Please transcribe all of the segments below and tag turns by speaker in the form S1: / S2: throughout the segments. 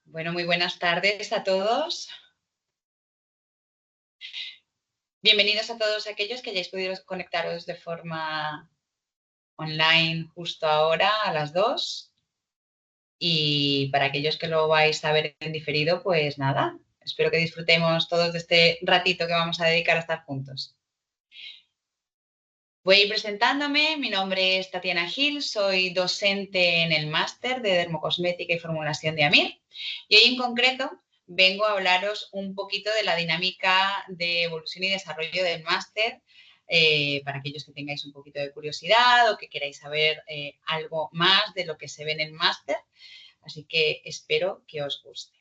S1: Bueno, muy buenas tardes a todos. Bienvenidos a todos aquellos que hayáis podido conectaros de forma online justo ahora a las 2. Y para aquellos que lo vais a ver en diferido, pues nada, espero que disfrutemos todos de este ratito que vamos a dedicar a estar juntos. Voy a ir presentándome. Mi nombre es Tatiana Gil, soy docente en el máster de Dermocosmética y Formulación de AMIR. Y hoy en concreto vengo a hablaros un poquito de la dinámica de evolución y desarrollo del máster, para aquellos que tengáis un poquito de curiosidad o que queráis saber algo más de lo que se ve en el máster. Así que espero que os guste.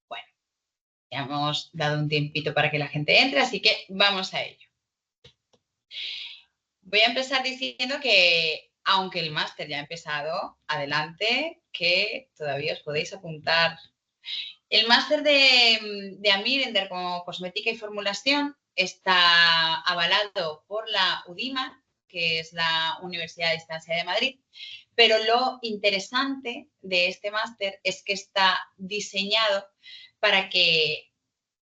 S1: Bueno, ya hemos dado un tiempito para que la gente entre, así que vamos a ello. Voy a empezar diciendo que, aunque el máster ya ha empezado, adelante, que todavía os podéis apuntar. El máster de AMIR en Dermocosmética y Formulación está avalado por la UDIMA, que es la Universidad de Distancia de Madrid, pero lo interesante de este máster es que está diseñado para que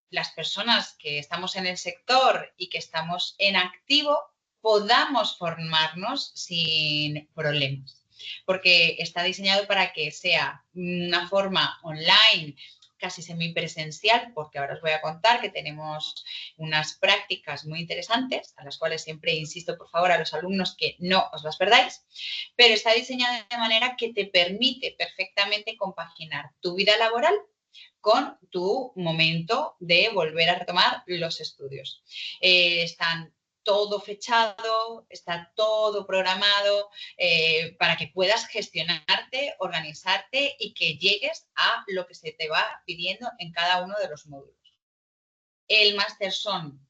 S1: las personas que estamos en el sector y que estamos en activo podamos formarnos sin problemas, porque está diseñado para que sea una forma online, casi semipresencial, porque ahora os voy a contar que tenemos unas prácticas muy interesantes, a las cuales siempre insisto, por favor, a los alumnos que no os las perdáis, pero está diseñado de manera que te permite perfectamente compaginar tu vida laboral con tu momento de volver a retomar los estudios. Están todo fechado, está todo programado para que puedas gestionarte, organizarte y que llegues a lo que se te va pidiendo en cada uno de los módulos. El máster son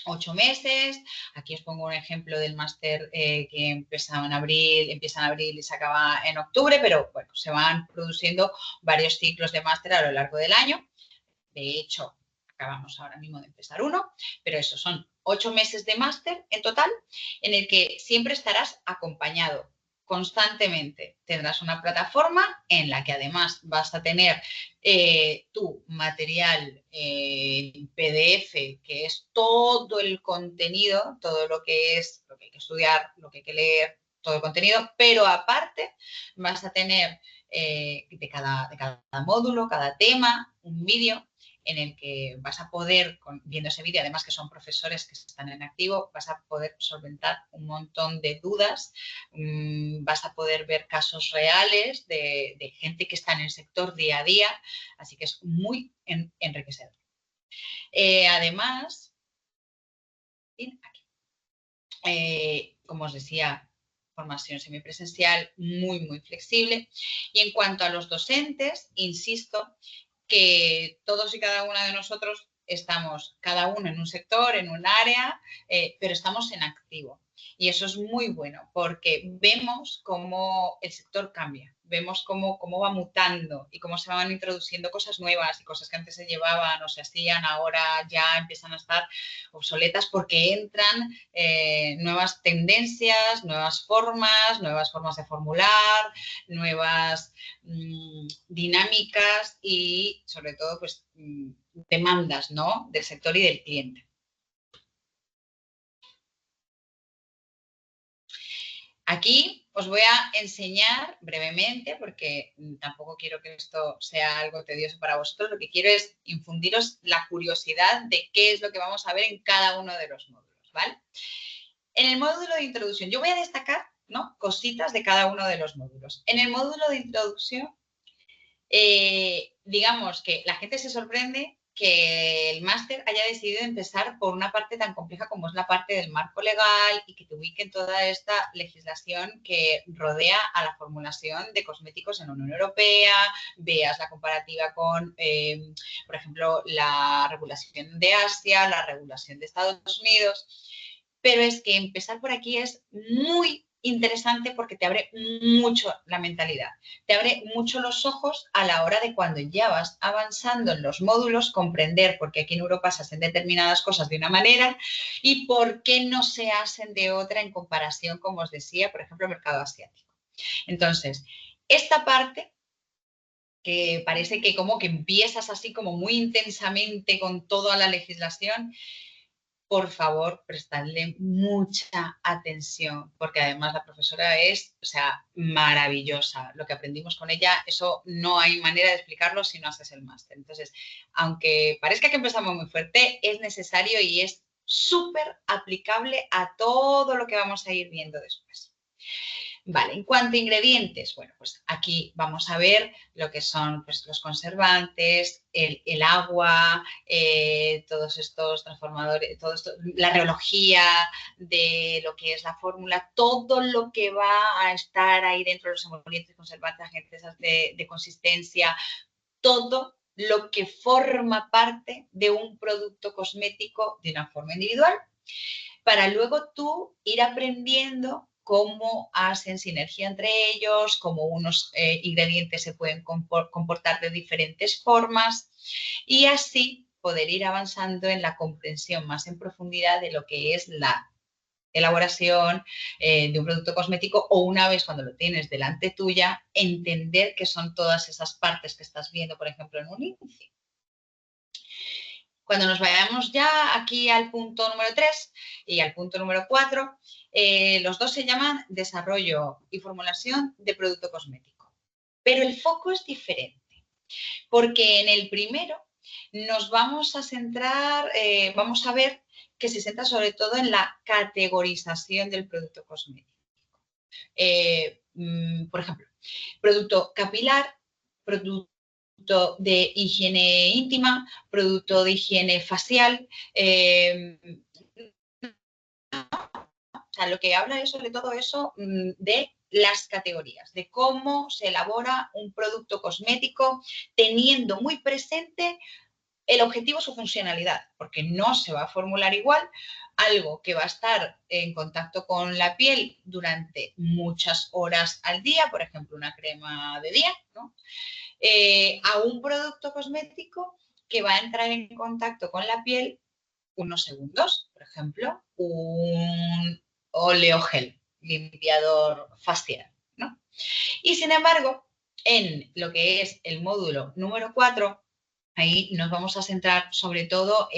S1: 8 meses. Aquí os pongo un ejemplo del máster que empieza en abril y se acaba en octubre, pero bueno, se van produciendo varios ciclos de máster a lo largo del año. De hecho, acabamos ahora mismo de empezar uno, pero eso son 8 meses de máster en total, en el que siempre estarás acompañado constantemente. Tendrás una plataforma en la que además vas a tener tu material PDF, que es todo el contenido, todo lo que es lo que hay que estudiar, lo que hay que leer, todo el contenido, pero aparte vas a tener de cada módulo, cada tema, un vídeo en el que vas a poder, viendo ese vídeo, además que son profesores que están en activo, vas a poder solventar un montón de dudas, vas a poder ver casos reales de gente que está en el sector día a día, así que es muy enriquecedor. Además, como os decía, formación semipresencial muy flexible. Y en cuanto a los docentes, insisto que todos y cada uno de nosotros estamos cada uno en un sector, en un área, pero estamos en activo. Y eso es muy bueno porque vemos cómo el sector cambia, vemos cómo va mutando y cómo se van introduciendo cosas nuevas y cosas que antes se llevaban o se hacían, ahora ya empiezan a estar obsoletas porque entran nuevas tendencias, nuevas formas de formular, nuevas dinámicas y sobre todo pues demandas, ¿no?, del sector y del cliente. Aquí os voy a enseñar brevemente, porque tampoco quiero que esto sea algo tedioso para vosotros, lo que quiero es infundiros la curiosidad de qué es lo que vamos a ver en cada uno de los módulos, ¿vale? En el módulo de introducción, yo voy a destacar, ¿no?, cositas de cada uno de los módulos. En el módulo de introducción, digamos que la gente se sorprende que el máster haya decidido empezar por una parte tan compleja como es la parte del marco legal y que te ubique en toda esta legislación que rodea a la formulación de cosméticos en la Unión Europea, veas la comparativa con, por ejemplo, la regulación de Asia, la regulación de Estados Unidos. Pero es que empezar por aquí es muy interesante porque te abre mucho la mentalidad, te abre mucho los ojos a la hora de cuando ya vas avanzando en los módulos, comprender por qué aquí en Europa se hacen determinadas cosas de una manera y por qué no se hacen de otra en comparación, como os decía, por ejemplo, el mercado asiático. Entonces, esta parte que parece que como que empiezas así como muy intensamente con toda la legislación, por favor, prestadle mucha atención, porque además la profesora es, o sea, maravillosa. Lo que aprendimos con ella, eso no hay manera de explicarlo si no haces el máster. Entonces, aunque parezca que empezamos muy fuerte, es necesario y es súper aplicable a todo lo que vamos a ir viendo después. Vale, en cuanto a ingredientes, bueno, pues aquí vamos a ver lo que son pues, los conservantes, el agua, todos estos transformadores, todo esto, la reología de lo que es la fórmula, todo lo que va a estar ahí dentro de los emolientes, conservantes, agentes de consistencia, todo lo que forma parte de un producto cosmético de una forma individual, para luego tú ir aprendiendo cómo hacen sinergia entre ellos, cómo unos ingredientes se pueden comportar de diferentes formas y así poder ir avanzando en la comprensión más en profundidad de lo que es la elaboración de un producto cosmético o una vez cuando lo tienes delante tuya, entender qué son todas esas partes que estás viendo, por ejemplo, en un índice. Cuando nos vayamos ya aquí al punto número 3 y al punto número 4, los dos se llaman desarrollo y formulación de producto cosmético. Pero el foco es diferente, porque en el primero nos vamos a centrar, vamos a ver que se centra sobre todo en la categorización del producto cosmético. Por ejemplo, producto capilar, producto de higiene íntima, producto de higiene facial. O sea, lo que habla es sobre todo eso de las categorías, de cómo se elabora un producto cosmético teniendo muy presente el objetivo, su funcionalidad, porque no se va a formular igual algo que va a estar en contacto con la piel durante muchas horas al día, por ejemplo, una crema de día, ¿no? A un producto cosmético que va a entrar en contacto con la piel unos segundos, por ejemplo, un oleogel, limpiador facial, ¿no? Y sin embargo, en lo que es el módulo número 4, ahí nos vamos a centrar sobre todo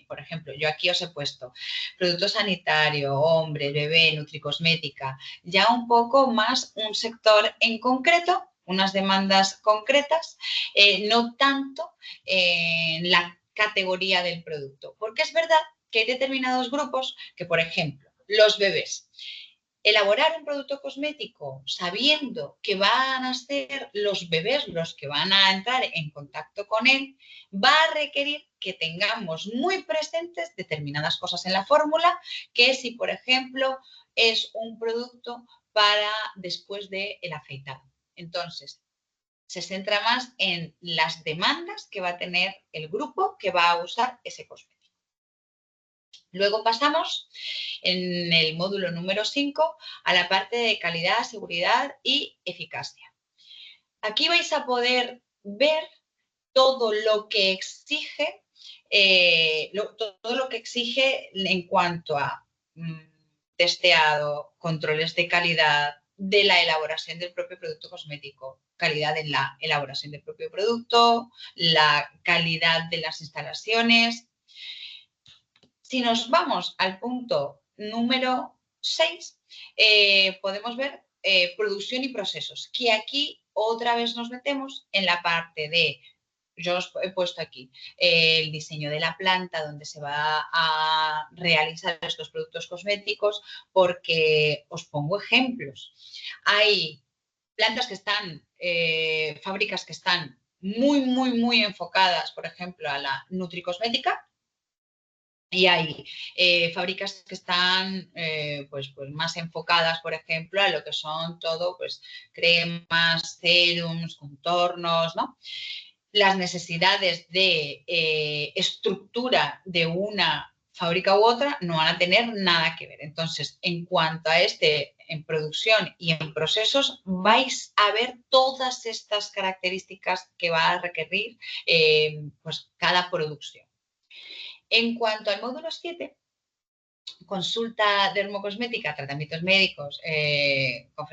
S1: por ejemplo, yo aquí os he puesto producto sanitario, hombre, bebé, nutricosmética, ya un poco más un sector en concreto, unas demandas concretas, no tanto en la categoría del producto. Porque es verdad que hay determinados grupos que, por ejemplo, los bebés, elaborar un producto cosmético sabiendo que van a ser los bebés los que van a entrar en contacto con él, va a requerir que tengamos muy presentes determinadas cosas en la fórmula, que si, por ejemplo, es un producto para después del afeitado. Entonces, se centra más en las demandas que va a tener el grupo que va a usar ese cosmético. Luego pasamos en el módulo número 5 a la parte de calidad, seguridad y eficacia. Aquí vais a poder ver todo lo que exige, todo lo que exige en cuanto a testeado, controles de calidad, de la elaboración del propio producto cosmético, calidad en la elaboración del propio producto, la calidad de las instalaciones. Si nos vamos al punto número 6, podemos ver producción y procesos, que aquí otra vez nos metemos en la parte de, yo os he puesto aquí, el diseño de la planta donde se va a realizar estos productos cosméticos, porque os pongo ejemplos. Hay plantas que están, fábricas que están muy enfocadas, por ejemplo, a la nutricosmética, y hay fábricas que están pues más enfocadas, por ejemplo, a lo que son todo, pues cremas, serums, contornos, ¿no? Las necesidades de estructura de una fábrica u otra no van a tener nada que ver. Entonces, en cuanto a en producción y en procesos, vais a ver todas estas características que va a requerir pues cada producción. En cuanto al módulo 7, consulta dermocosmética, tratamientos médicos con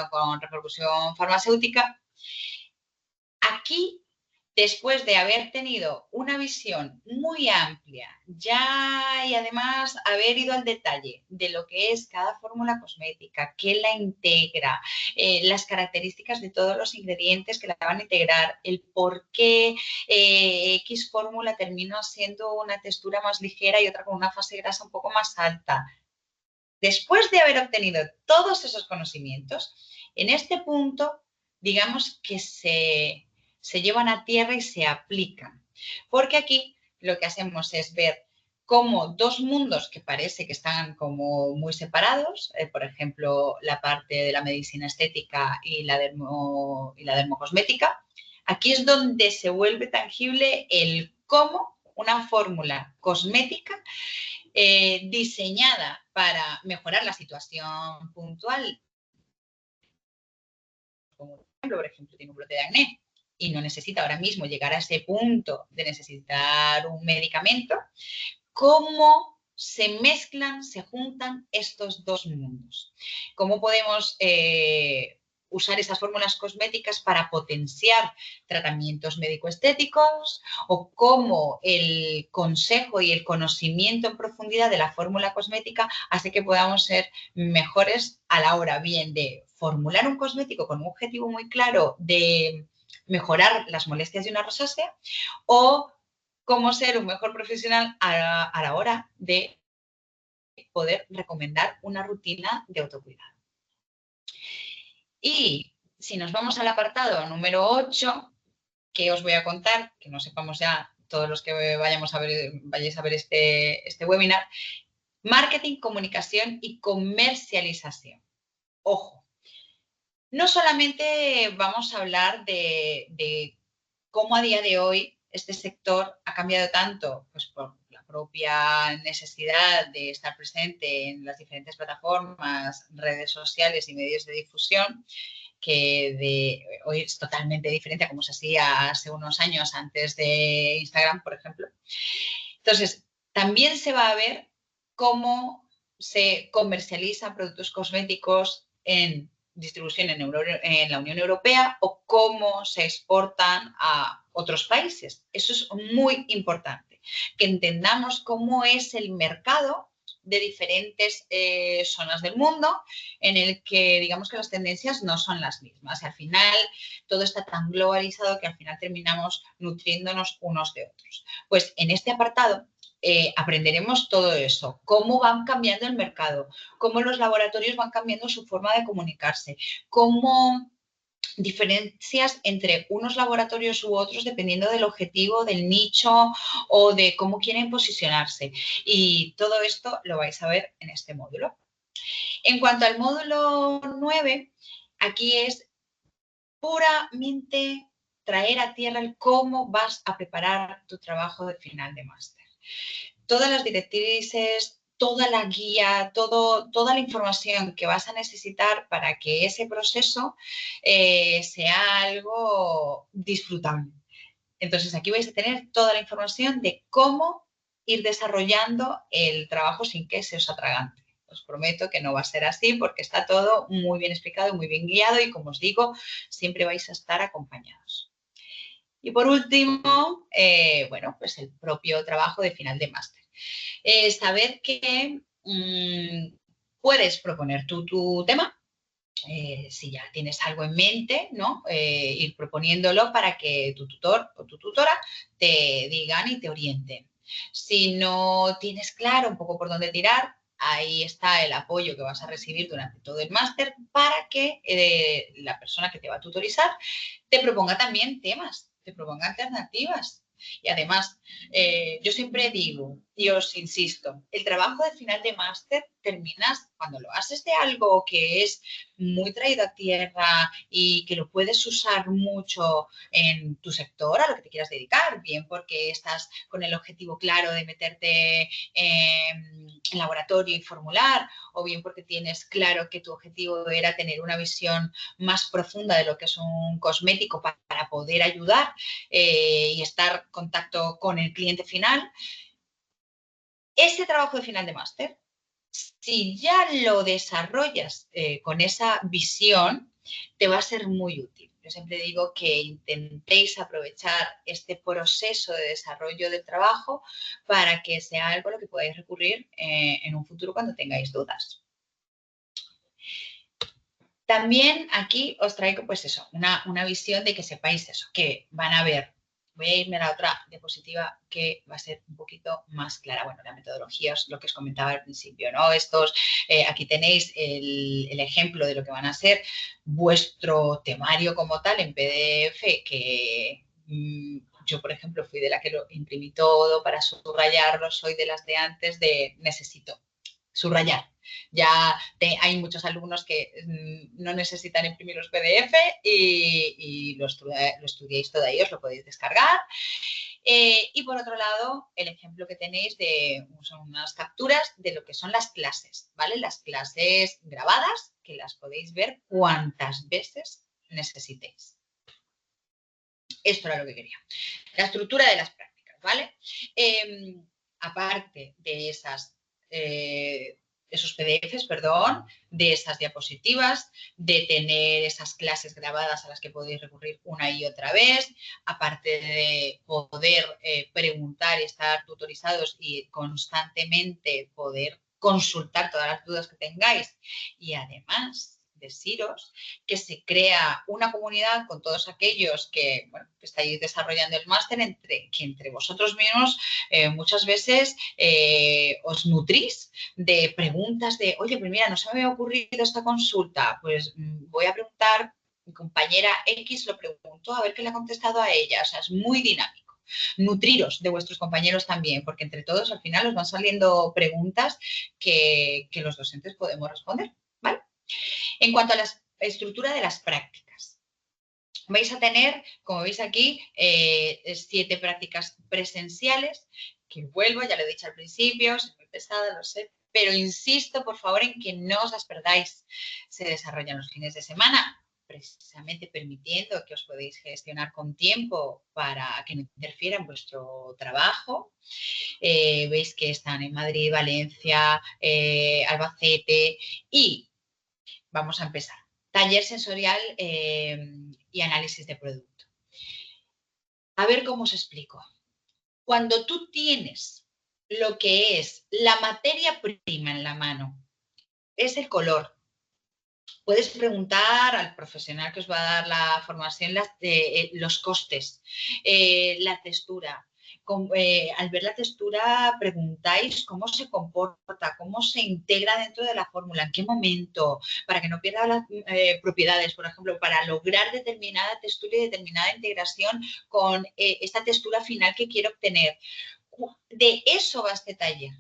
S1: con repercusión farmacéutica, aquí, después de haber tenido una visión muy amplia ya y además haber ido al detalle de lo que es cada fórmula cosmética, qué la integra, las características de todos los ingredientes que la van a integrar, el por qué X fórmula termina siendo una textura más ligera y otra con una fase grasa un poco más alta. Después de haber obtenido todos esos conocimientos, en este punto, digamos que se llevan a tierra y se aplican. Porque aquí lo que hacemos es ver cómo dos mundos que parece que están como muy separados, por ejemplo, la parte de la medicina estética y la dermocosmética, aquí es donde se vuelve tangible el cómo una fórmula cosmética diseñada para mejorar la situación puntual, como por ejemplo, tiene un brote de acné y no necesita ahora mismo llegar a ese punto de necesitar un medicamento, ¿cómo se mezclan, se juntan estos dos mundos? ¿Cómo podemos usar esas fórmulas cosméticas para potenciar tratamientos médico-estéticos o cómo el consejo y el conocimiento en profundidad de la fórmula cosmética hace que podamos ser mejores a la hora bien de formular un cosmético con un objetivo muy claro de mejorar las molestias de una rosácea o cómo ser un mejor profesional a la hora de poder recomendar una rutina de autocuidado. Y si nos vamos al apartado número 8, que os voy a contar, que no sepamos ya todos los que vayáis a ver este webinar, marketing, comunicación y comercialización. Ojo, no solamente vamos a hablar de cómo a día de hoy este sector ha cambiado tanto, pues por la propia necesidad de estar presente en las diferentes plataformas, redes sociales y medios de difusión, que hoy es totalmente diferente a como se hacía hace unos años antes de Instagram, por ejemplo. Entonces, también se va a ver cómo se comercializan productos cosméticos en distribución en la Unión Europea o cómo se exportan a otros países. Eso es muy importante, que entendamos cómo es el mercado de diferentes zonas del mundo en el que digamos que las tendencias no son las mismas. Y al final todo está tan globalizado que al final terminamos nutriéndonos unos de otros. Pues en este apartado aprenderemos todo eso, cómo van cambiando el mercado, cómo los laboratorios van cambiando su forma de comunicarse, cómo diferencias entre unos laboratorios u otros dependiendo del objetivo, del nicho o de cómo quieren posicionarse. Y todo esto lo vais a ver en este módulo. En cuanto al módulo 9, aquí es puramente traer a tierra el cómo vas a preparar tu trabajo de final de máster. Todas las directrices, toda la guía, toda la información que vas a necesitar para que ese proceso sea algo disfrutable. Entonces, aquí vais a tener toda la información de cómo ir desarrollando el trabajo sin que se os atragante. Os prometo que no va a ser así porque está todo muy bien explicado, muy bien guiado y, como os digo, siempre vais a estar acompañados. Y por último, bueno, pues el propio trabajo de final de máster. Saber que puedes proponer tú tu tema, si ya tienes algo en mente, ¿no? Ir proponiéndolo para que tu tutor o tu tutora te digan y te orienten. Si no tienes claro un poco por dónde tirar, ahí está el apoyo que vas a recibir durante todo el máster para que la persona que te va a tutorizar te proponga también temas, te proponga alternativas. Y además, yo siempre digo y os insisto, el trabajo de final de máster terminas cuando lo haces de algo que es muy traído a tierra y que lo puedes usar mucho en tu sector, a lo que te quieras dedicar, bien porque estás con el objetivo claro de meterte en laboratorio y formular, o bien porque tienes claro que tu objetivo era tener una visión más profunda de lo que es un cosmético para poder ayudar y estar en contacto con el cliente final. Ese trabajo de final de máster, si ya lo desarrollas con esa visión, te va a ser muy útil. Yo siempre digo que intentéis aprovechar este proceso de desarrollo del trabajo para que sea algo a lo que podáis recurrir en un futuro cuando tengáis dudas. También aquí os traigo, pues eso, una visión de que sepáis eso, que van a ver. Voy a irme a la otra diapositiva que va a ser un poquito más clara. Bueno, la metodología es lo que os comentaba al principio, ¿no? Aquí tenéis el ejemplo de lo que van a ser vuestro temario como tal en PDF, que yo, por ejemplo, fui de la que lo imprimí todo para subrayarlo, soy de las de antes de necesito subrayar. Ya hay muchos alumnos que no necesitan imprimir los PDF y lo estudiáis todo ahí, os lo podéis descargar. Y por otro lado, el ejemplo que tenéis son unas capturas de lo que son las clases, ¿vale? Las clases grabadas, que las podéis ver cuantas veces necesitéis. Esto era lo que quería. La estructura de las prácticas, ¿vale? Aparte de esos PDFs, perdón, de esas diapositivas, de tener esas clases grabadas a las que podéis recurrir una y otra vez, aparte de poder preguntar y estar tutorizados y constantemente poder consultar todas las dudas que tengáis y además deciros que se crea una comunidad con todos aquellos que, bueno, que estáis desarrollando el máster, que entre vosotros mismos muchas veces os nutrís de preguntas de, oye, pues mira, no se me había ocurrido esta consulta, pues voy a preguntar, mi compañera X lo preguntó, a ver qué le ha contestado a ella, o sea, es muy dinámico. Nutriros de vuestros compañeros también, porque entre todos al final os van saliendo preguntas que los docentes podemos responder, ¿vale? En cuanto a la estructura de las prácticas, vais a tener, como veis aquí, 7 prácticas presenciales, que vuelvo, ya lo he dicho al principio, es muy pesada, lo sé, pero insisto, por favor, en que no os las perdáis. Se desarrollan los fines de semana, precisamente permitiendo que os podéis gestionar con tiempo para que no interfiera en vuestro trabajo. Veis que están en Madrid, Valencia, Albacete y vamos a empezar. Taller sensorial y análisis de producto. A ver cómo os explico. Cuando tú tienes lo que es la materia prima en la mano, es el color. Puedes preguntar al profesional que os va a dar la formación los costes, la textura. Al ver la textura preguntáis cómo se comporta, cómo se integra dentro de la fórmula, en qué momento, para que no pierda las propiedades, por ejemplo, para lograr determinada textura y determinada integración con esta textura final que quiero obtener. De eso va este taller.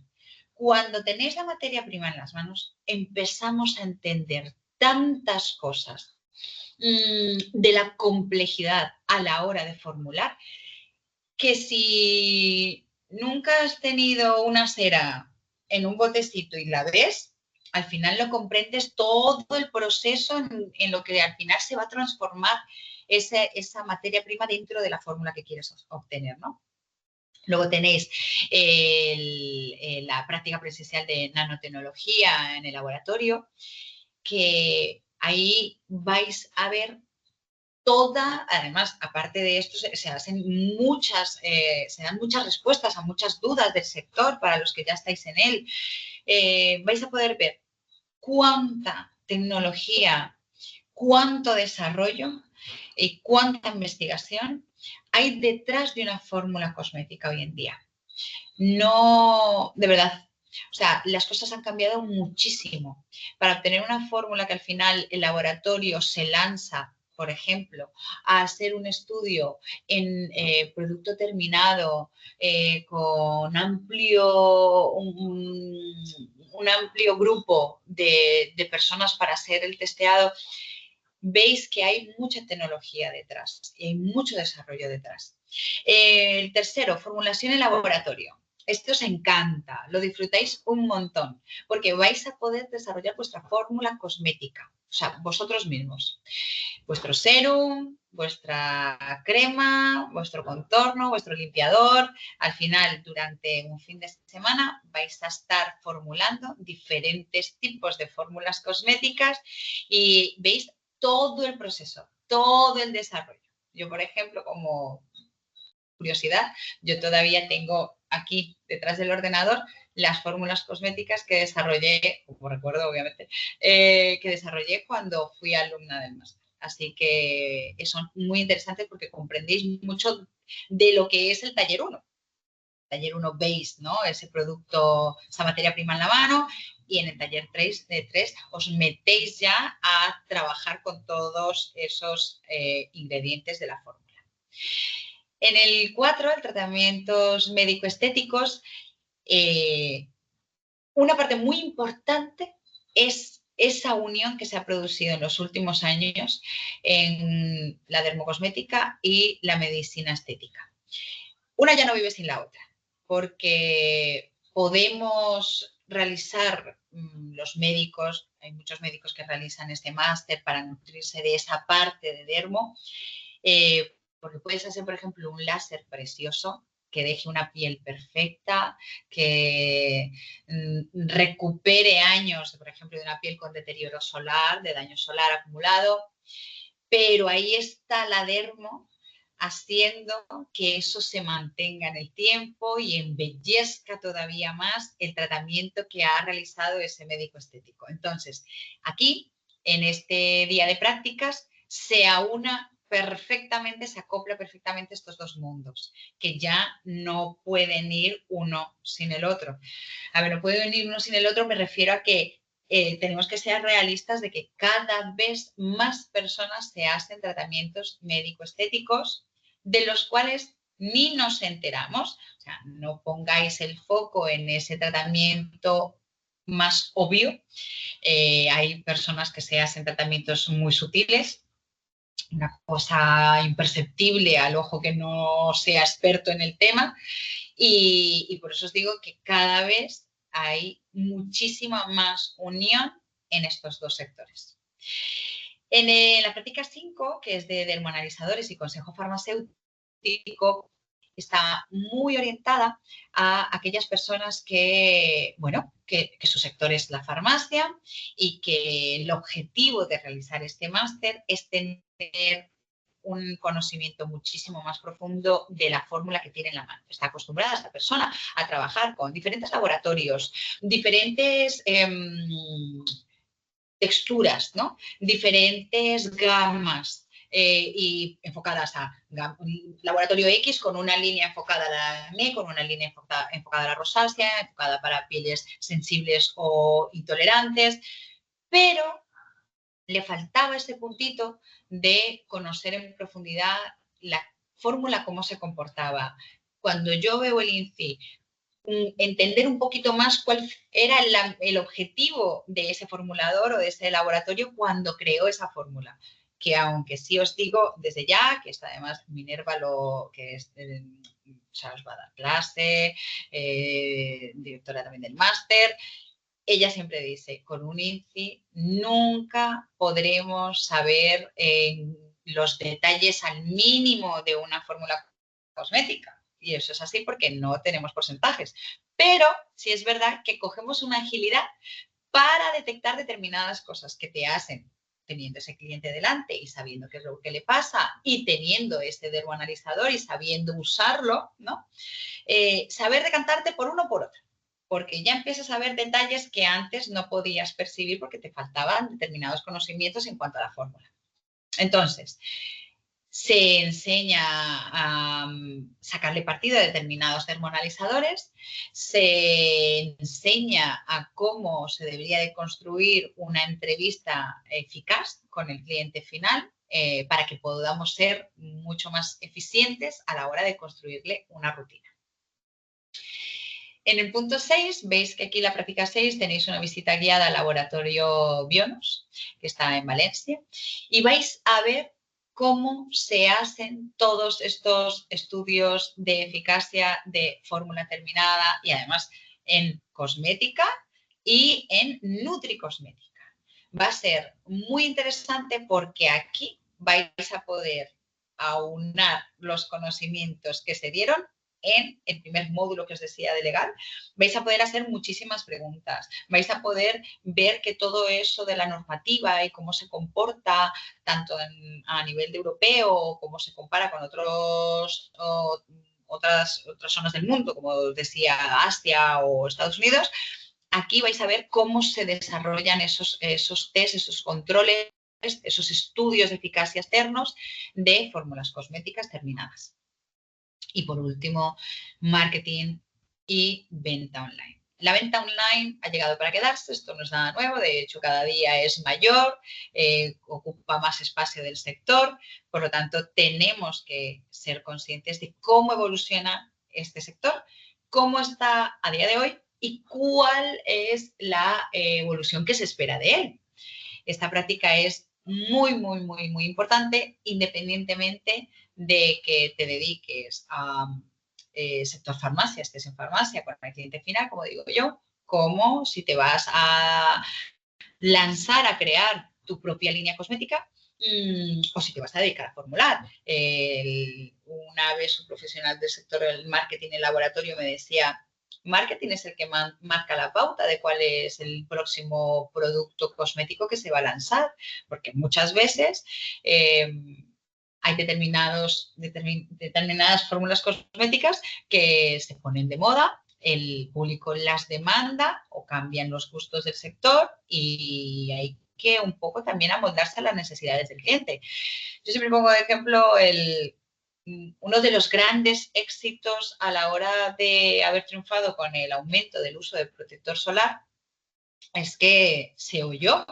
S1: Cuando tenéis la materia prima en las manos, empezamos a entender tantas cosas de la complejidad a la hora de formular, que si nunca has tenido una cera en un botecito y la ves, al final lo comprendes todo el proceso en lo que al final se va a transformar esa materia prima dentro de la fórmula que quieres obtener, ¿no? Luego tenéis la práctica presencial de nanotecnología en el laboratorio, que ahí vais a ver además, aparte de esto, se dan muchas respuestas a muchas dudas del sector para los que ya estáis en él. Vais a poder ver cuánta tecnología, cuánto desarrollo y cuánta investigación hay detrás de una fórmula cosmética hoy en día. No, de verdad, o sea, las cosas han cambiado muchísimo. Para obtener una fórmula que al final el laboratorio se lanza, por ejemplo, a hacer un estudio en producto terminado con un amplio grupo de personas para hacer el testeado, veis que hay mucha tecnología detrás y hay mucho desarrollo detrás. El tercero, formulación en laboratorio. Esto os encanta, lo disfrutáis un montón, porque vais a poder desarrollar vuestra fórmula cosmética, o sea, vosotros mismos. Vuestro serum, vuestra crema, vuestro contorno, vuestro limpiador. Al final, durante un fin de semana, vais a estar formulando diferentes tipos de fórmulas cosméticas y veis todo el proceso, todo el desarrollo. Yo, por ejemplo, como curiosidad, yo todavía tengo aquí detrás del ordenador las fórmulas cosméticas que desarrollé, como recuerdo obviamente, que desarrollé cuando fui alumna del máster. Así que son muy interesantes porque comprendéis mucho de lo que es el taller 1. Taller 1 veis, ¿no? Ese producto, esa materia prima en la mano, y en el taller 3 os metéis ya a trabajar con todos esos ingredientes de la fórmula. En el 4, el tratamientos médico-estéticos, una parte muy importante es esa unión que se ha producido en los últimos años en la dermocosmética y la medicina estética. Una ya no vive sin la otra, porque podemos realizar los médicos, hay muchos médicos que realizan este máster para nutrirse de esa parte de dermo, porque puedes hacer, por ejemplo, un láser precioso que deje una piel perfecta, que recupere años, por ejemplo, de una piel con deterioro solar, de daño solar acumulado, pero ahí está la dermo haciendo que eso se mantenga en el tiempo y embellezca todavía más el tratamiento que ha realizado ese médico estético. Entonces, aquí, en este día de prácticas, se aúna perfectamente, se acopla perfectamente estos dos mundos, que ya no pueden ir uno sin el otro. A ver, no pueden ir uno sin el otro, me refiero a que tenemos que ser realistas de que cada vez más personas se hacen tratamientos médico-estéticos de los cuales ni nos enteramos. O sea, no pongáis el foco en ese tratamiento más obvio. Hay personas que se hacen tratamientos muy sutiles, una cosa imperceptible al ojo que no sea experto en el tema, y por eso os digo que cada vez hay muchísima más unión en estos dos sectores. En la práctica 5, que es de dermoanalizadores y consejo farmacéutico, está muy orientada a aquellas personas que, bueno, que su sector es la farmacia y que el objetivo de realizar este máster es tener un conocimiento muchísimo más profundo de la fórmula que tiene en la mano. Está acostumbrada esta persona a trabajar con diferentes laboratorios, diferentes texturas, ¿no? Diferentes gamas. Y enfocadas a laboratorio X con una línea enfocada a la acné, con una línea enfocada a la rosácea, enfocada para pieles sensibles o intolerantes, pero le faltaba ese puntito de conocer en profundidad la fórmula, cómo se comportaba. Cuando yo veo el INCI, entender un poquito más cuál era el objetivo de ese formulador o de ese laboratorio cuando creó esa fórmula. Que aunque sí os digo desde ya, que está además Minerva, que es, o sea, os va a dar clase, directora también del máster, ella siempre dice, con un INCI nunca podremos saber los detalles al mínimo de una fórmula cosmética. Y eso es así porque no tenemos porcentajes. Pero sí es verdad que cogemos una agilidad para detectar determinadas cosas que te hacen teniendo ese cliente delante y sabiendo qué es lo que le pasa y teniendo ese dermoanalizador y sabiendo usarlo, ¿no? Saber decantarte por uno o por otro, porque ya empiezas a ver detalles que antes no podías percibir porque te faltaban determinados conocimientos en cuanto a la fórmula. Entonces, se enseña a sacarle partido a determinados dermoanalizadores, se enseña a cómo se debería de construir una entrevista eficaz con el cliente final para que podamos ser mucho más eficientes a la hora de construirle una rutina. En el punto 6, veis que aquí en la práctica 6 tenéis una visita guiada al laboratorio Bionos, que está en Valencia, y vais a ver cómo se hacen todos estos estudios de eficacia de fórmula terminada y además en cosmética y en nutricosmética. Va a ser muy interesante porque aquí vais a poder aunar los conocimientos que se dieron en el primer módulo que os decía de legal, vais a poder hacer muchísimas preguntas, vais a poder ver que todo eso de la normativa y cómo se comporta tanto a nivel de europeo como se compara con otras zonas del mundo, como os decía Asia o Estados Unidos, aquí vais a ver cómo se desarrollan esos test, esos controles, esos estudios de eficacia externos de fórmulas cosméticas terminadas. Y por último, marketing y venta online. La venta online ha llegado para quedarse, esto no es nada nuevo, de hecho cada día es mayor, ocupa más espacio del sector, por lo tanto tenemos que ser conscientes de cómo evoluciona este sector, cómo está a día de hoy y cuál es la evolución que se espera de él. Esta práctica es muy, muy, muy, muy importante, independientemente de que te dediques a sector farmacia, estés en farmacia con el cliente final, como digo yo, como si te vas a lanzar a crear tu propia línea cosmética o si te vas a dedicar a formular. Una vez un profesional del sector del marketing en laboratorio me decía, marketing es el que marca la pauta de cuál es el próximo producto cosmético que se va a lanzar, porque muchas veces hay determinadas fórmulas cosméticas que se ponen de moda, el público las demanda o cambian los gustos del sector y hay que un poco también amoldarse a las necesidades del cliente. Yo siempre pongo de ejemplo uno de los grandes éxitos a la hora de haber triunfado con el aumento del uso del protector solar es que se oyó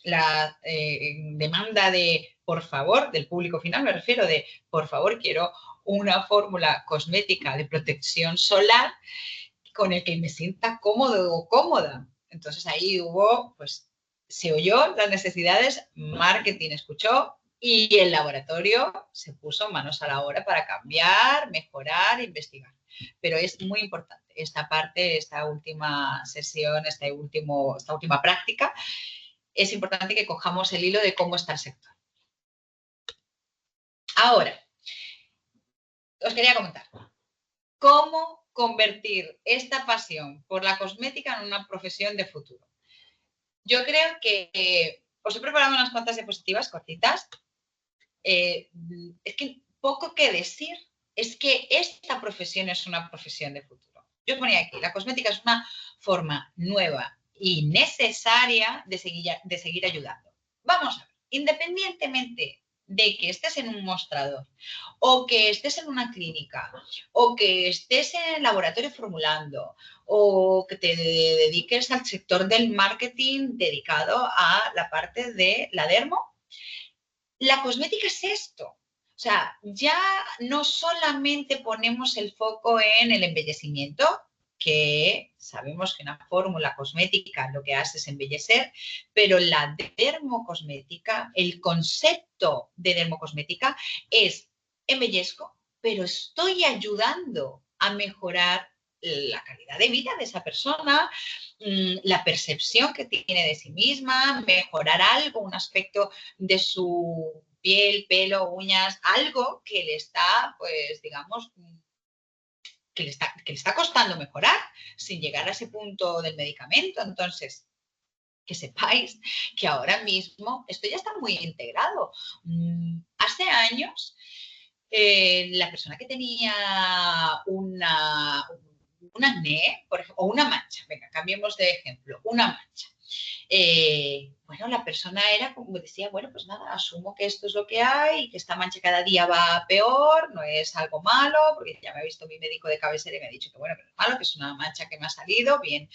S1: la demanda de, por favor, del público final, me refiero de, por favor, quiero una fórmula cosmética de protección solar con el que me sienta cómodo o cómoda. Entonces ahí hubo, pues, se oyó las necesidades, marketing escuchó y el laboratorio se puso manos a la obra para cambiar, mejorar, investigar. Pero es muy importante esta parte, esta última sesión, esta última práctica. Es importante que cojamos el hilo de cómo está el sector. Ahora, os quería comentar cómo convertir esta pasión por la cosmética en una profesión de futuro. Yo creo que os he preparado unas cuantas diapositivas cortitas. Es que poco que decir, es que esta profesión es una profesión de futuro. Yo os ponía aquí, la cosmética es una forma nueva y necesaria de seguir ayudando. Vamos a ver, independientemente de que estés en un mostrador o que estés en una clínica o que estés en el laboratorio formulando o que te dediques al sector del marketing dedicado a la parte de la dermo, la cosmética es esto. O sea, ya no solamente ponemos el foco en el embellecimiento, que sabemos que una fórmula cosmética lo que hace es embellecer, pero la dermocosmética, el concepto de dermocosmética es embellezco, pero estoy ayudando a mejorar la calidad de vida de esa persona, la percepción que tiene de sí misma, mejorar algo, un aspecto de su piel, pelo, uñas, algo que le está, pues, digamos, que le está costando mejorar sin llegar a ese punto del medicamento. Entonces, que sepáis que ahora mismo esto ya está muy integrado. Hace años, la persona que tenía un acné, por ejemplo, o una mancha, venga, cambiemos de ejemplo, una mancha. Bueno, la persona era como decía, bueno, pues nada, asumo que esto es lo que hay, que esta mancha cada día va peor, no es algo malo, porque ya me ha visto mi médico de cabecera y me ha dicho que bueno, que no es malo, que es una mancha que me ha salido, bien,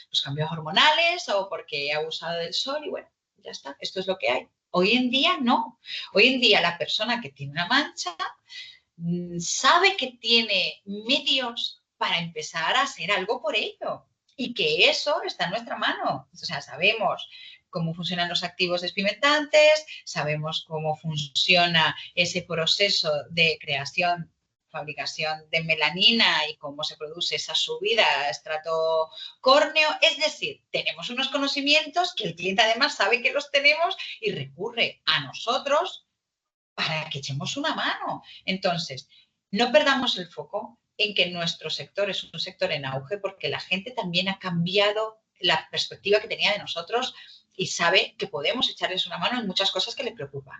S1: pues cambios hormonales o porque he abusado del sol y bueno, ya está, esto es lo que hay. Hoy en día no. Hoy en día la persona que tiene una mancha sabe que tiene medios para empezar a hacer algo por ello. y que eso está en nuestra mano. O sea, sabemos cómo funcionan los activos despigmentantes, sabemos cómo funciona ese proceso de creación, fabricación de melanina y cómo se produce esa subida a estrato córneo. Es decir, tenemos unos conocimientos que el cliente además sabe que los tenemos y recurre a nosotros para que echemos una mano. Entonces, no perdamos el foco en que nuestro sector es un sector en auge porque la gente también ha cambiado la perspectiva que tenía de nosotros y sabe que podemos echarles una mano en muchas cosas que le preocupan.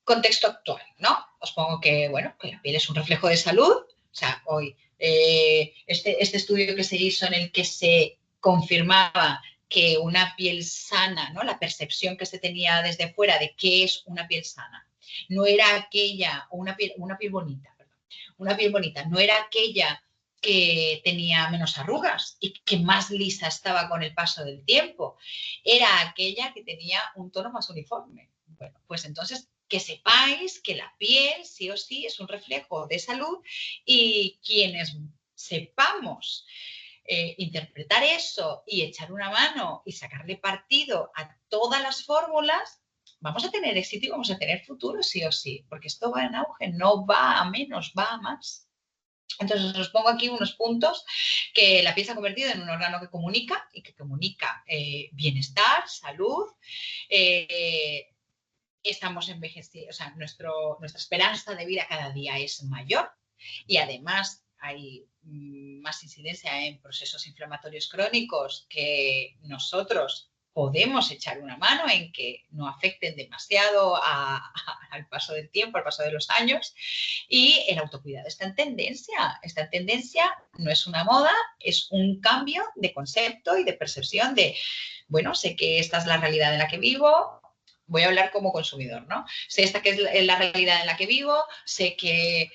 S1: Contexto actual, ¿no? Os pongo que, bueno, que la piel es un reflejo de salud. O sea, hoy este estudio que se hizo en el que se confirmaba que una piel sana, ¿no? La percepción que se tenía desde fuera de qué es una piel sana, no era aquella, una piel bonita, perdón, una piel bonita, no era aquella que tenía menos arrugas y que más lisa estaba con el paso del tiempo, era aquella que tenía un tono más uniforme. Bueno, pues entonces que sepáis que la piel sí o sí es un reflejo de salud y quienes sepamos interpretar eso y echar una mano y sacarle partido a todas las fórmulas, vamos a tener éxito y vamos a tener futuro sí o sí, porque esto va en auge, no va a menos, va a más. Entonces os pongo aquí unos puntos que la piel se ha convertido en un órgano que comunica y que comunica bienestar, salud, estamos envejeciendo, o sea, nuestra esperanza de vida cada día es mayor y además hay más incidencia en procesos inflamatorios crónicos que nosotros podemos echar una mano en que no afecten demasiado al paso del tiempo, al paso de los años. Y el autocuidado está en tendencia. Está en tendencia, no es una moda, es un cambio de concepto y de percepción de, bueno, sé que esta es la realidad en la que vivo, voy a hablar como consumidor, ¿no? Sé esta que es la realidad en la que vivo, sé que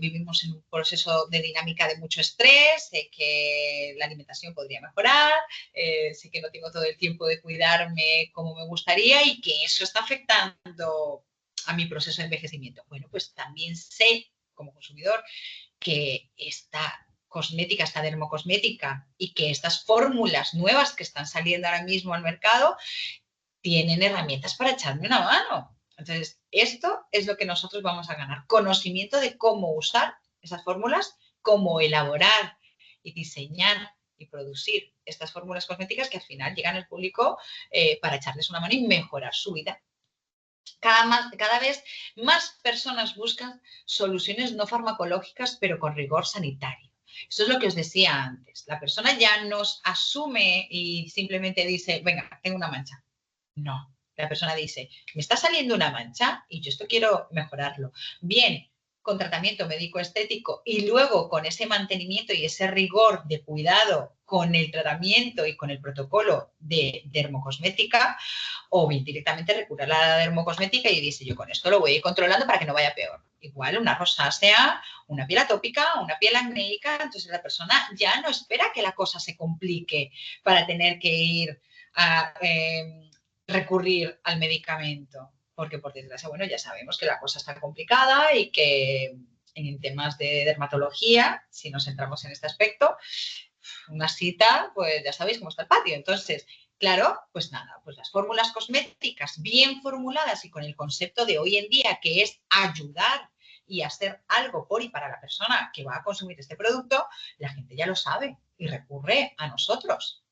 S1: vivimos en un proceso de dinámica de mucho estrés, sé que la alimentación podría mejorar, sé que no tengo todo el tiempo de cuidarme como me gustaría y que eso está afectando a mi proceso de envejecimiento. Bueno, pues también sé como consumidor que esta cosmética, esta dermocosmética y que estas fórmulas nuevas que están saliendo ahora mismo al mercado tienen herramientas para echarme una mano. Entonces, esto es lo que nosotros vamos a ganar. Conocimiento de cómo usar esas fórmulas, cómo elaborar y diseñar y producir estas fórmulas cosméticas que al final llegan al público para echarles una mano y mejorar su vida. Cada vez más personas buscan soluciones no farmacológicas, pero con rigor sanitario. Eso es lo que os decía antes. La persona ya nos asume y simplemente dice, venga, tengo una mancha. No, la persona dice, me está saliendo una mancha y yo esto quiero mejorarlo. Bien, con tratamiento médico estético y luego con ese mantenimiento y ese rigor de cuidado con el tratamiento y con el protocolo de dermocosmética, o bien directamente recurrir a la dermocosmética y dice, yo con esto lo voy a ir controlando para que no vaya peor. Igual una rosácea, una piel atópica, una piel acnéica, entonces la persona ya no espera que la cosa se complique para tener que ir a recurrir al medicamento, porque por desgracia, bueno, ya sabemos que la cosa está complicada y que en temas de dermatología, si nos centramos en este aspecto, una cita, pues ya sabéis cómo está el patio. Entonces, claro, pues nada, pues las fórmulas cosméticas bien formuladas y con el concepto de hoy en día, que es ayudar y hacer algo por y para la persona que va a consumir este producto, la gente ya lo sabe y recurre a nosotros.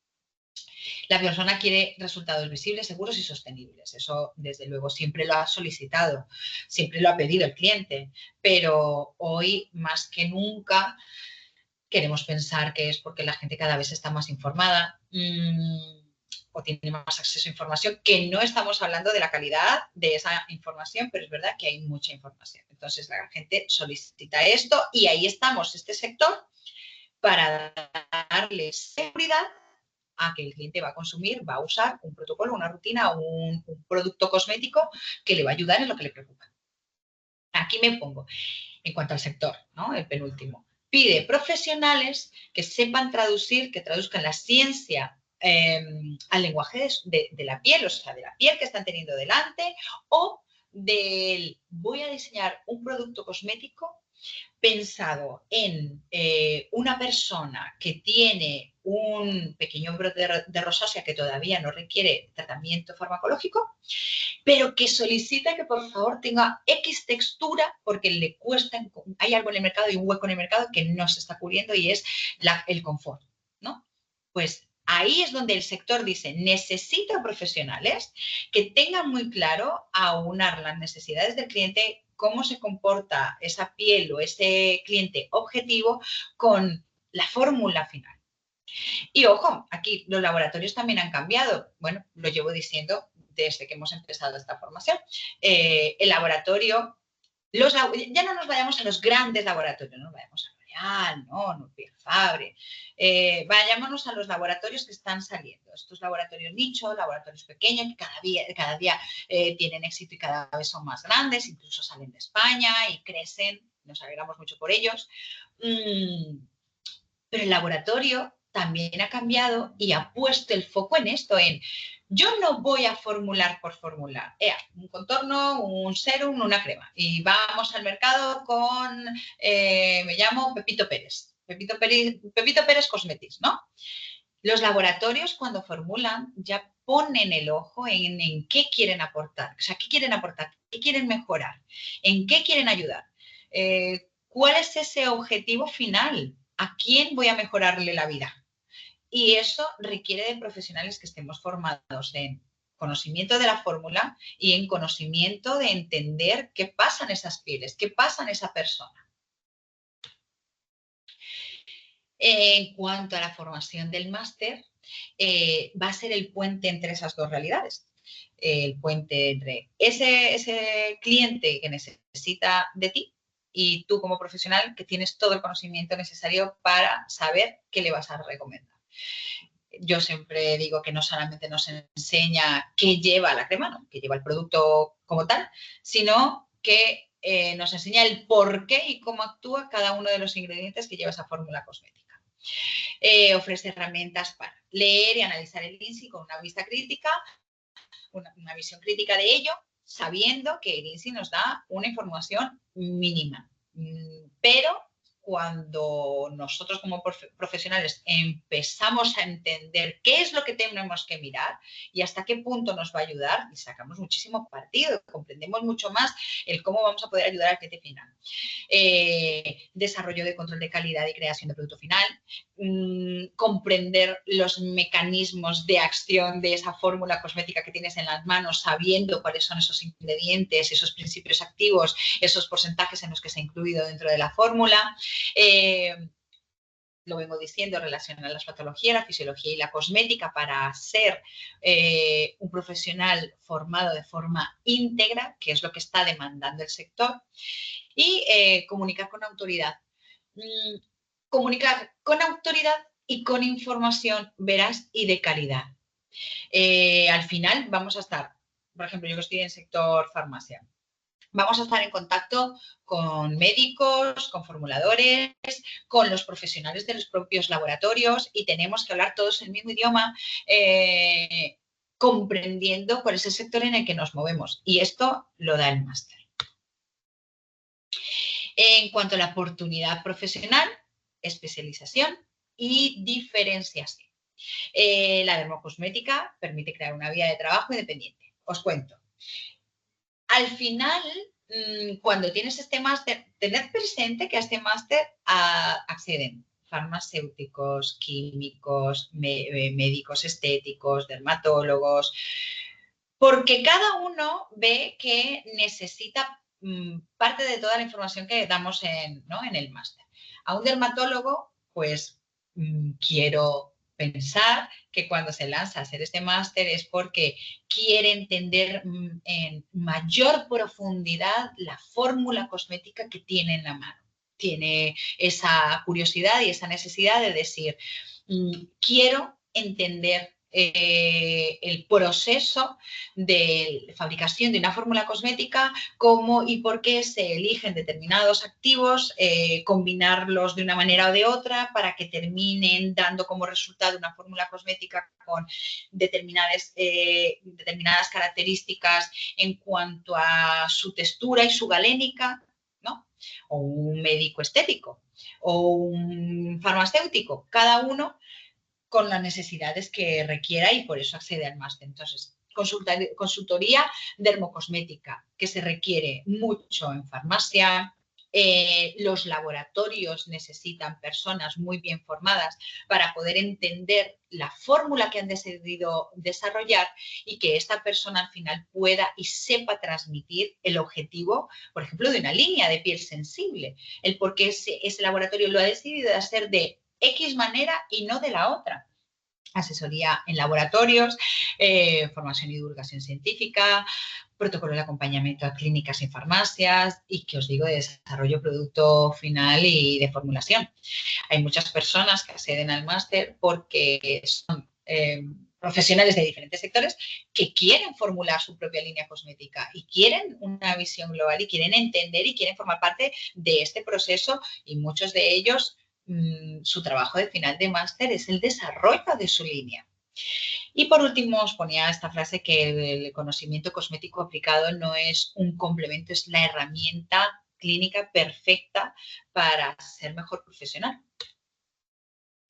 S1: La persona quiere resultados visibles, seguros y sostenibles. Eso, desde luego, siempre lo ha solicitado, siempre lo ha pedido el cliente, pero hoy, más que nunca, queremos pensar que es porque la gente cada vez está más informada o tiene más acceso a información, que no estamos hablando de la calidad de esa información, pero es verdad que hay mucha información. Entonces, la gente solicita esto y ahí estamos, este sector, para darle seguridad a que el cliente va a consumir, va a usar un protocolo, una rutina, un producto cosmético que le va a ayudar en lo que le preocupa. Aquí me pongo, en cuanto al sector, ¿no? El penúltimo. Pide profesionales que sepan traducir, que traduzcan la ciencia al lenguaje de la piel, o sea, de la piel que están teniendo delante, o del voy a diseñar un producto cosmético pensado en una persona que tiene un pequeño brote de rosácea que todavía no requiere tratamiento farmacológico, pero que solicita que por favor tenga X textura porque le cuesta, hay algo en el mercado y un hueco en el mercado que no se está cubriendo y es el confort, ¿no? Pues ahí es donde el sector dice, necesita profesionales que tengan muy claro aunar las necesidades del cliente, cómo se comporta esa piel o ese cliente objetivo con la fórmula final. Y ojo, aquí los laboratorios también han cambiado. Bueno, lo llevo diciendo desde que hemos empezado esta formación. El laboratorio, ya no nos vayamos a los grandes laboratorios, no nos vayamos a L'Oréal, no Pierre Fabre, vayámonos a los laboratorios que están saliendo. Estos laboratorios nicho, laboratorios pequeños que cada día tienen éxito y cada vez son más grandes, incluso salen de España y crecen, nos alegramos mucho por ellos. Pero el laboratorio también ha cambiado y ha puesto el foco en esto, en yo no voy a formular por formular, un contorno, un serum, una crema y vamos al mercado con, me llamo Pepito Pérez, Pepito Pérez Cosmetics, ¿no? Los laboratorios cuando formulan ya ponen el ojo en qué quieren aportar, o sea, qué quieren aportar, qué quieren mejorar, en qué quieren ayudar, cuál es ese objetivo final, a quién voy a mejorarle la vida. Y eso requiere de profesionales que estemos formados en conocimiento de la fórmula y en conocimiento de entender qué pasa en esas pieles, qué pasa en esa persona. En cuanto a la formación del máster, va a ser el puente entre esas dos realidades. El puente entre ese cliente que necesita de ti y tú como profesional que tienes todo el conocimiento necesario para saber qué le vas a recomendar. Yo siempre digo que no solamente nos enseña qué lleva la crema, ¿no? Qué lleva el producto como tal, sino que nos enseña el por qué y cómo actúa cada uno de los ingredientes que lleva esa fórmula cosmética. Ofrece herramientas para leer y analizar el INSI con una vista crítica, una visión crítica de ello, sabiendo que el INSI nos da una información mínima. Pero cuando nosotros como profesionales empezamos a entender qué es lo que tenemos que mirar y hasta qué punto nos va a ayudar, y sacamos muchísimo partido, comprendemos mucho más el cómo vamos a poder ayudar al cliente final. Desarrollo de control de calidad y creación de producto final, comprender los mecanismos de acción de esa fórmula cosmética que tienes en las manos, sabiendo cuáles son esos ingredientes, esos principios activos, esos porcentajes en los que se ha incluido dentro de la fórmula. Lo vengo diciendo, relacionar las patologías, la fisiología y la cosmética para ser un profesional formado de forma íntegra, que es lo que está demandando el sector, y comunicar con autoridad. Comunicar con autoridad y con información veraz y de calidad. Al final vamos a estar, por ejemplo, yo que estoy en sector farmacia, vamos a estar en contacto con médicos, con formuladores, con los profesionales de los propios laboratorios y tenemos que hablar todos el mismo idioma, comprendiendo cuál es el sector en el que nos movemos. Y esto lo da el máster. En cuanto a la oportunidad profesional, especialización y diferenciación. La dermocosmética permite crear una vida de trabajo independiente. Os cuento. Al final, cuando tienes este máster, tened presente que a este máster acceden farmacéuticos, químicos, médicos estéticos, dermatólogos, porque cada uno ve que necesita parte de toda la información que damos en el máster. A un dermatólogo, pues quiero pensar que cuando se lanza a hacer este máster es porque quiere entender en mayor profundidad la fórmula cosmética que tiene en la mano. Tiene esa curiosidad y esa necesidad de decir, quiero entender el proceso de fabricación de una fórmula cosmética, cómo y por qué se eligen determinados activos, combinarlos de una manera o de otra para que terminen dando como resultado una fórmula cosmética con determinadas características en cuanto a su textura y su galénica, ¿no? o un médico estético, o un farmacéutico, cada uno con las necesidades que requiera y por eso accede al máster. Entonces, consultoría dermocosmética, que se requiere mucho en farmacia. Los laboratorios necesitan personas muy bien formadas para poder entender la fórmula que han decidido desarrollar y que esta persona al final pueda y sepa transmitir el objetivo, por ejemplo, de una línea de piel sensible, el por qué ese laboratorio lo ha decidido hacer de X manera y no de la otra. Asesoría en laboratorios, formación y divulgación científica, protocolo de acompañamiento a clínicas y farmacias y, que os digo, de desarrollo producto final y de formulación. Hay muchas personas que acceden al máster porque son profesionales de diferentes sectores que quieren formular su propia línea cosmética y quieren una visión global y quieren entender y quieren formar parte de este proceso, y muchos de ellos su trabajo de final de máster es el desarrollo de su línea. Y por último os ponía esta frase que el conocimiento cosmético aplicado no es un complemento, es la herramienta clínica perfecta para ser mejor profesional.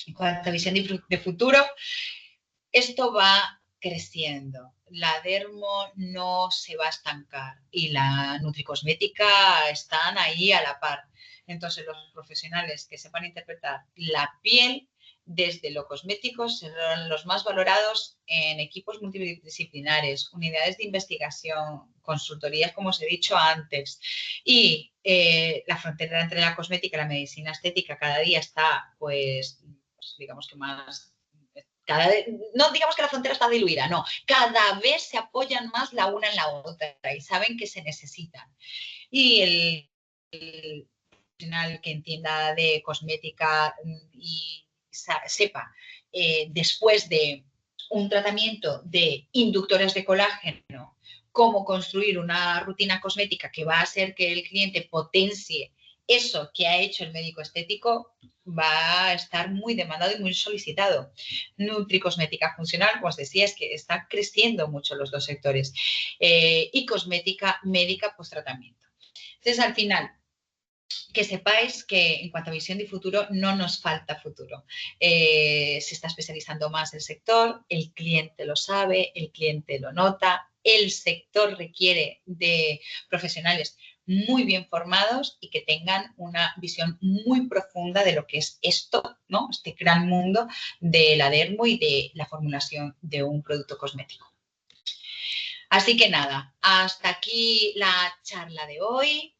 S1: En cuanto a visión de futuro, esto va creciendo. La dermo no se va a estancar y la nutricosmética están ahí a la par. Entonces, los profesionales que sepan interpretar la piel desde lo cosmético serán los más valorados en equipos multidisciplinares, unidades de investigación, consultorías, como os he dicho antes. Y la frontera entre la cosmética y la medicina estética cada día está, pues digamos que más... no digamos que la frontera está diluida, no, cada vez se apoyan más la una en la otra y saben que se necesitan. Y el profesional que entienda de cosmética y sepa, después de un tratamiento de inductores de colágeno, cómo construir una rutina cosmética que va a hacer que el cliente potencie eso que ha hecho el médico estético, va a estar muy demandado y muy solicitado. Nutricosmética funcional, como os decía, es que están creciendo mucho los dos sectores. Y cosmética médica post-tratamiento. Entonces, al final, que sepáis que en cuanto a visión de futuro, no nos falta futuro. Se está especializando más el sector, el cliente lo sabe, el cliente lo nota, el sector requiere de profesionales muy bien formados y que tengan una visión muy profunda de lo que es esto, ¿no? Este gran mundo de la dermo y de la formulación de un producto cosmético. Así que nada, hasta aquí la charla de hoy.